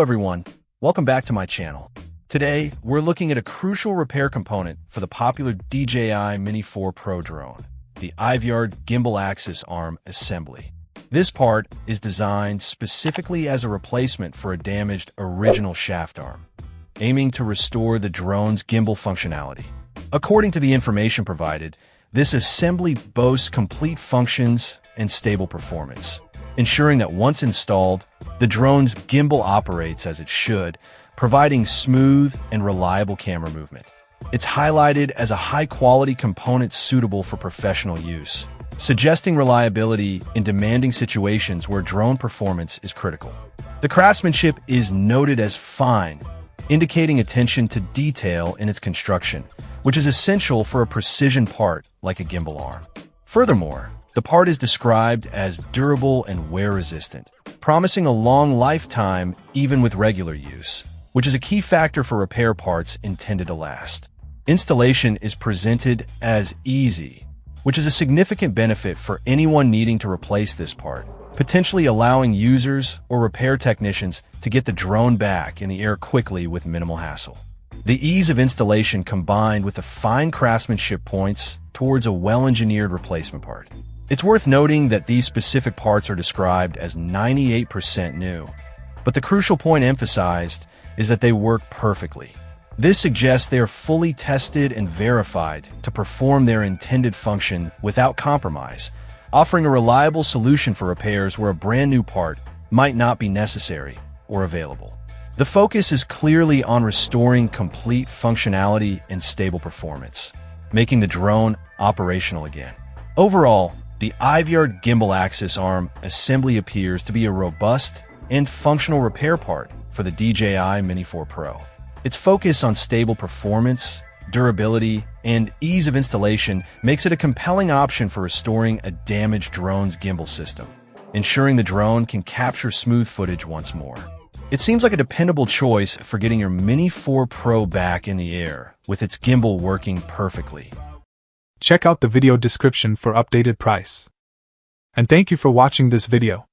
everyone, welcome back to my channel. Today, we're looking at a crucial repair component for the popular DJI Mini 4 Pro drone, the IVYARD Gimbal Axis arm assembly. This part is designed specifically as a replacement for a damaged original shaft arm, aiming to restore the drone's gimbal functionality. According to the information provided, this assembly boasts complete functions and stable performance, ensuring that once installed, the drone's gimbal operates as it should, providing smooth and reliable camera movement. It's highlighted as a high-quality component suitable for professional use, suggesting reliability in demanding situations where drone performance is critical. The craftsmanship is noted as fine, indicating attention to detail in its construction, which is essential for a precision part like a gimbal arm. Furthermore, the part is described as durable and wear-resistant, promising a long lifetime even with regular use, which is a key factor for repair parts intended to last. Installation is presented as easy, which is a significant benefit for anyone needing to replace this part, potentially allowing users or repair technicians to get the drone back in the air quickly with minimal hassle. The ease of installation combined with the fine craftsmanship points towards a well-engineered replacement part. It's worth noting that these specific parts are described as 98% new, but the crucial point emphasized is that they work perfectly. This suggests they are fully tested and verified to perform their intended function without compromise, offering a reliable solution for repairs where a brand new part might not be necessary or available. The focus is clearly on restoring complete functionality and stable performance, making the drone operational again. Overall, the IVYARD Gimbal Axis arm assembly appears to be a robust and functional repair part for the DJI Mini 4 Pro. Its focus on stable performance, durability, and ease of installation makes it a compelling option for restoring a damaged drone's gimbal system, ensuring the drone can capture smooth footage once more. It seems like a dependable choice for getting your Mini 4 Pro back in the air, with its gimbal working perfectly. Check out the video description for updated price. And thank you for watching this video.